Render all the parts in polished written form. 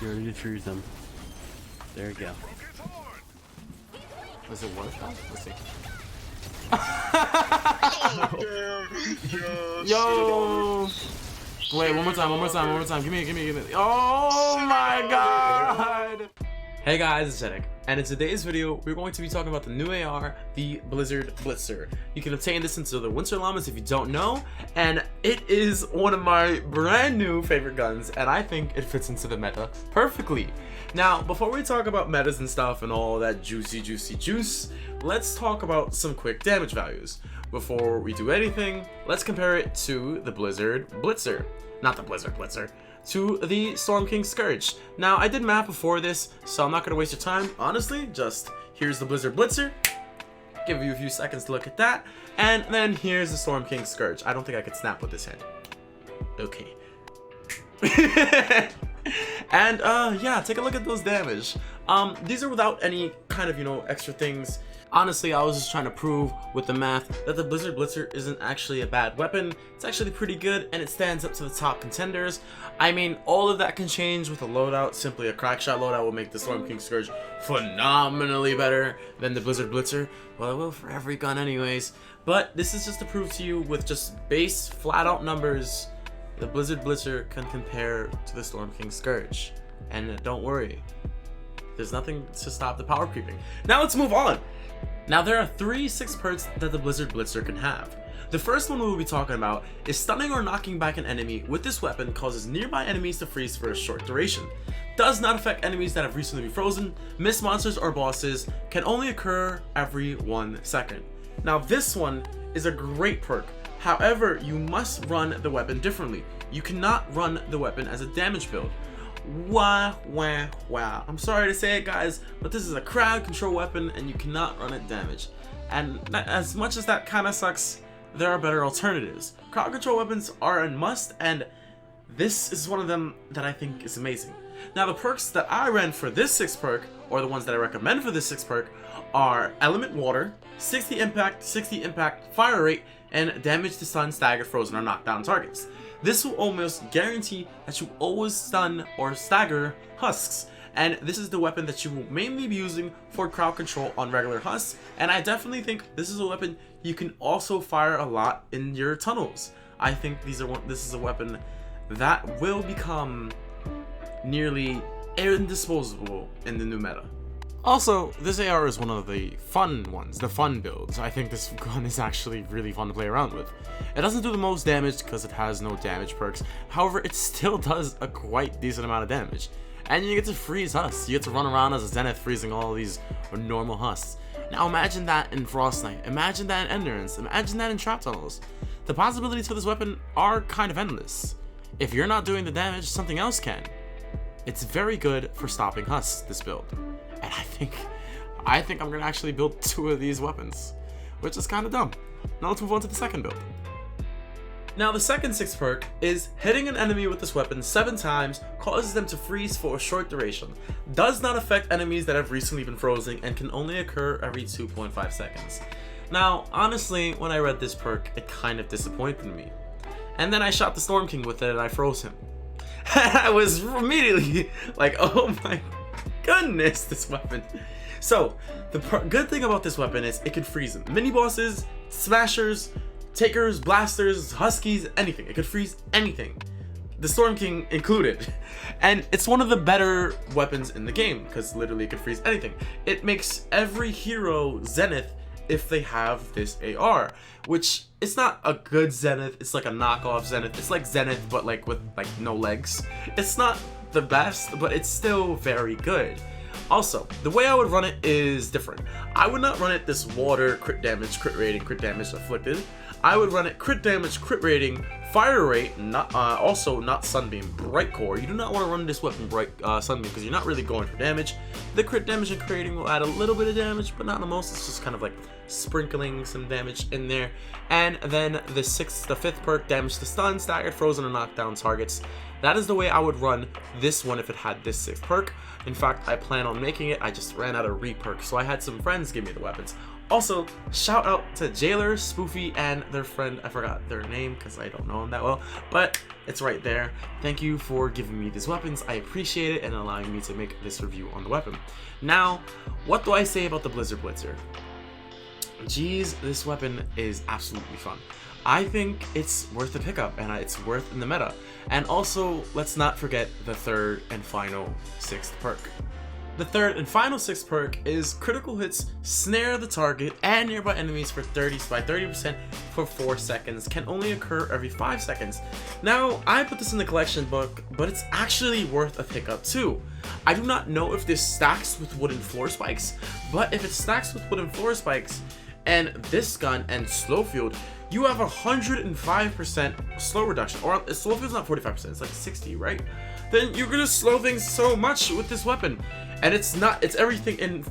You're ready to freeze them. There you go. Does it work? Let's see. Oh, damn. Yo! Wait, one more time. Give me. Oh my god! Hey guys, it's Chedic, and in today's video, we're going to be talking about the new AR, the Blizzard Blitzer. You can obtain this into the Winter Llamas if you don't know, and it is one of my brand new favorite guns, and I think it fits into the meta perfectly. Now, before we talk about metas and stuff and all that juicy juice, let's talk about some quick damage values. Before we do anything, let's compare it to the Blizzard Blitzer. Not the Blizzard Blitzer. To the Storm King Scourge. Now, I did math before this, so I'm not going to waste your time. Honestly, just here's the Blizzard Blitzer. Give you a few seconds to look at that. And then here's the Storm King Scourge. I don't think I could snap with this hand. Okay. And, yeah, take a look at those damage. These are without any kind of, extra things. Honestly, I was just trying to prove with the math that the Blizzard Blitzer isn't actually a bad weapon. It's actually pretty good, and it stands up to the top contenders. I mean, all of that can change with a loadout. Simply a crackshot loadout will make the Storm King Scourge phenomenally better than the Blizzard Blitzer. Well, it will for every gun anyways. But this is just to prove to you with just base, flat-out numbers, the Blizzard Blitzer can compare to the Storm King Scourge. And don't worry, there's nothing to stop the power creeping. Now let's move on. Now there are 3 6 perks that the Blizzard Blitzer can have. The first one we will be talking about is stunning or knocking back an enemy with this weapon causes nearby enemies to freeze for a short duration. Does not affect enemies that have recently been frozen. Miss monsters or bosses. Can only occur every 1 second. Now this one is a great perk. However, you must run the weapon differently. You cannot run the weapon as a damage build. Wow. I'm sorry to say it, guys, but this is a crowd control weapon and you cannot run it damage. And as much as that kind of sucks, there are better alternatives. Crowd control weapons are a must, and this is one of them that I think is amazing. Now the perks that I ran for this 6 perk, or the ones that I recommend for this 6 perk, are Element Water, 60 impact, fire rate, and damage to stun, stagger, frozen, or knock down targets. This will almost guarantee that you always stun or stagger husks, and this is the weapon that you will mainly be using for crowd control on regular husks, and I definitely think this is a weapon you can also fire a lot in your tunnels. I think this is a weapon that will become nearly indisposable in the new meta. Also, this AR is one of the fun ones, the fun builds. I think this gun is actually really fun to play around with. It doesn't do the most damage because it has no damage perks. However, it still does a quite decent amount of damage. And you get to freeze husks. You get to run around as a Zenith freezing all these normal husks. Now imagine that in Frost Knight. Imagine that in Endurance. Imagine that in Trap Tunnels. The possibilities for this weapon are kind of endless. If you're not doing the damage, something else can. It's very good for stopping husks, this build. And I think I'm gonna actually build 2 of these weapons, which is kind of dumb. Now let's move on to the second build. Now the second 6 perk is hitting an enemy with this weapon 7 times causes them to freeze for a short duration. Does not affect enemies that have recently been frozen and can only occur every 2.5 seconds. Now honestly, when I read this perk, it kind of disappointed me. And then I shot the Storm King with it and I froze him. I was immediately like, oh my goodness, this weapon. So the good thing about this weapon is it can freeze mini bosses, smashers, takers, blasters, huskies, anything. It could freeze anything, the Storm King included. And it's one of the better weapons in the game because literally it could freeze anything. It makes every hero Zenith if they have this AR, which it's not a good Zenith, it's like a knockoff Zenith. It's like Zenith but like with like no legs. It's not the best, but it's still very good. Also, the way I would run it is different. I would not run it this water, crit damage, crit rating, crit damage afflicted. I would run it crit damage, crit rating, fire rate, also not sunbeam, bright core. You do not want to run this weapon bright sunbeam because you're not really going for damage. The crit damage and crit rating will add a little bit of damage, but not the most. It's just kind of like sprinkling some damage in there. And then the 5th perk, damage to stun, staggered, frozen, or knocked down targets. That is the way I would run this one if it had this 6th perk. In fact, I plan on making it. I just ran out of re-perk, so I had some friends give me the weapons. Also, shout out to Jailer, Spoofy, and their friend. I forgot their name because I don't know them that well, but it's right there. Thank you for giving me these weapons. I appreciate it and allowing me to make this review on the weapon. Now, what do I say about the Blitzer? Geez, this weapon is absolutely fun. I think it's worth the pickup and it's worth in the meta. And also, let's not forget the third and final 6th perk. The third and final 6th perk is critical hits snare the target and nearby enemies for 30% for 4 seconds, can only occur every 5 seconds. Now, I put this in the collection book, but it's actually worth a pickup too. I do not know if this stacks with wooden floor spikes, but if it stacks with wooden floor spikes and this gun and slow field, you have 105% slow reduction, or slow field's not 45%, it's like 60, right? Then you're gonna slow things so much with this weapon. And it's everything in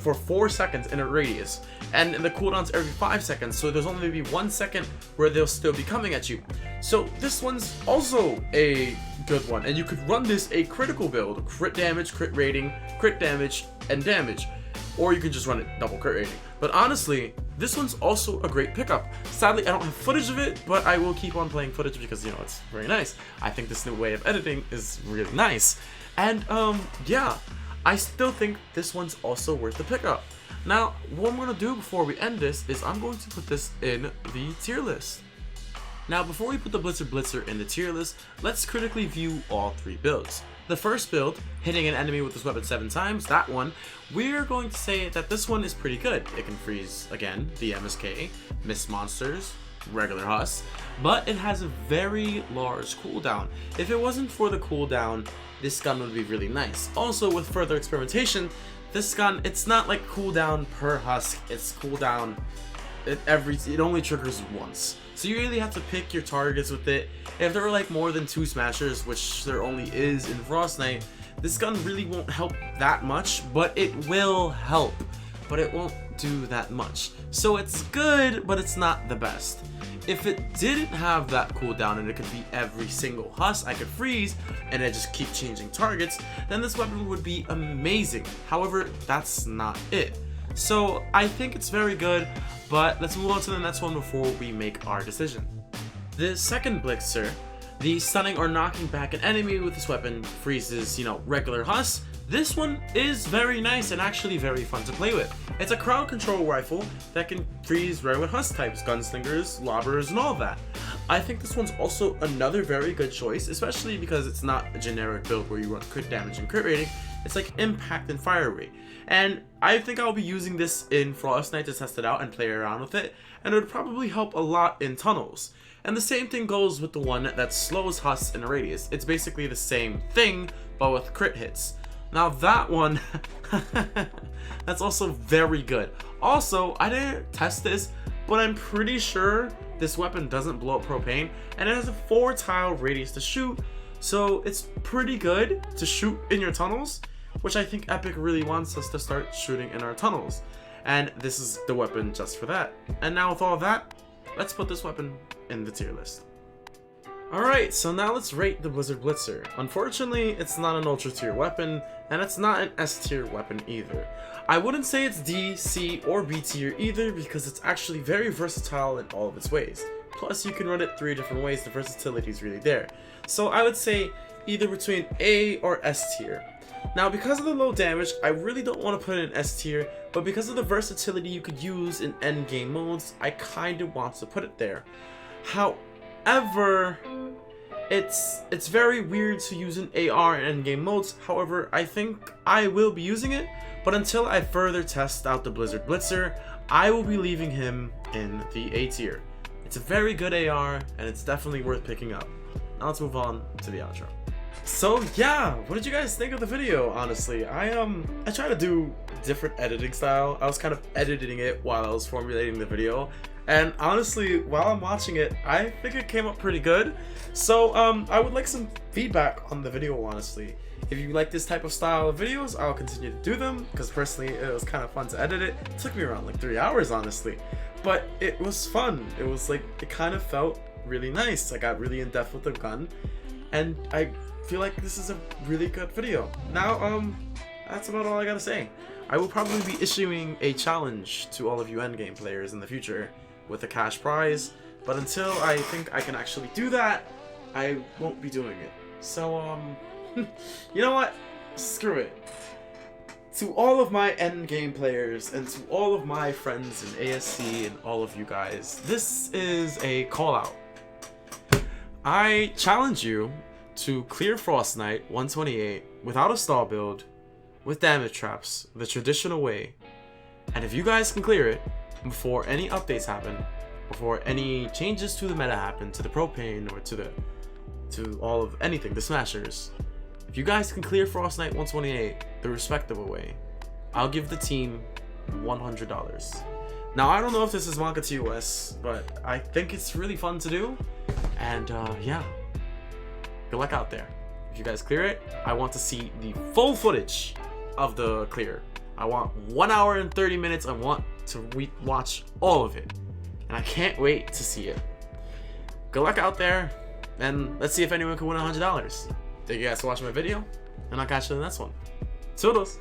for 4 seconds in a radius, and the cooldown's every 5 seconds, so there's only maybe 1 second where they'll still be coming at you. So this one's also a good one, and you could run this a critical build, crit damage, crit rating, crit damage, and damage, or you could just run it double crit rating. But honestly, this one's also a great pickup. Sadly, I don't have footage of it, but I will keep on playing footage because, you know, it's very nice. I think this new way of editing is really nice. And yeah, I still think this one's also worth the pickup. Now, what I'm going to do before we end this is I'm going to put this in the tier list. Now, before we put the Blitzer in the tier list, let's critically view all 3 builds. The first build, hitting an enemy with this weapon 7 times, that one, we're going to say that this one is pretty good. It can freeze, again, the MSK, miss monsters, regular Huss, but it has a very large cooldown. If it wasn't for the cooldown, this gun would be really nice. Also, with further experimentation, this gun, it's not like cooldown per husk, it's cooldown, it only triggers once. So you really have to pick your targets with it. If there are like more than 2 smashers, which there only is in Frost Knight, this gun really won't help that much, but it will help. But it won't do that much. So it's good, but it's not the best. If it didn't have that cooldown and it could be every single husk I could freeze and I just keep changing targets, then this weapon would be amazing. However, that's not it. So I think it's very good, but let's move on to the next one before we make our decision. The second Blitzer, the stunning or knocking back an enemy with this weapon freezes, you know, regular husk. This one is very nice and actually very fun to play with. It's a crowd control rifle that can freeze regular husk types, gunslingers, lobbers, and all of that. I think this one's also another very good choice, especially because it's not a generic build where you run crit damage and crit rating. It's like impact and fire rate. And I think I'll be using this in Frost Knight to test it out and play around with it, and it would probably help a lot in tunnels. And the same thing goes with the one that slows husks in a radius. It's basically the same thing, but with crit hits. Now that one, that's also very good. Also, I didn't test this, but I'm pretty sure this weapon doesn't blow up propane, and it has a 4-tile radius to shoot, so it's pretty good to shoot in your tunnels, which I think Epic really wants us to start shooting in our tunnels. And this is the weapon just for that. And now with all that, let's put this weapon in the tier list. Alright, so now let's rate the Blitzer. Unfortunately, it's not an ultra tier weapon, and it's not an S tier weapon either. I wouldn't say it's D, C, or B tier either because it's actually very versatile in all of its ways. Plus, you can run it 3 different ways, the versatility is really there. So I would say either between A or S tier. Now, because of the low damage, I really don't want to put it in S tier, but because of the versatility you could use in endgame modes, I kind of want to put it there. However, it's very weird to use an AR in endgame modes. However, I think I will be using it, but until I further test out the Blitzer, I will be leaving him in the A tier. It's a very good AR, and it's definitely worth picking up. Now let's move on to the outro. So yeah, what did you guys think of the video? Honestly, I try to do different editing style. I was kind of editing it while I was formulating the video, and honestly, while I'm watching it, I think it came up pretty good. So I would like some feedback on the video, honestly. If you like this type of style of videos, I'll continue to do them, because personally it was kind of fun to edit it. It took me around like 3 hours, honestly, but it was fun. It was like, it kind of felt really nice. I got really in depth with the gun, and I feel like this is a really good video. Now, that's about all I gotta say. I will probably be issuing a challenge to all of you endgame players in the future with a cash prize, but until I think I can actually do that, I won't be doing it. So, you know what? Screw it. To all of my endgame players and to all of my friends in ASC and all of you guys, this is a call out. I challenge you to clear Frost Knight 128 without a stall build, with damage traps, the traditional way. And if you guys can clear it before any updates happen, before any changes to the meta happen, to the propane or to all of anything, the smashers, if you guys can clear Frost Knight 128 the respectable way, I'll give the team $100. Now, I don't know if this is Monka TOS, but I think it's really fun to do. And yeah, good luck out there. If you guys clear it, I want to see the full footage of the clear. I want 1 hour and 30 minutes. I want to watch all of it. And I can't wait to see it. Good luck out there. And let's see if anyone can win $100. Thank you guys for watching my video. And I'll catch you in the next one. Toodles!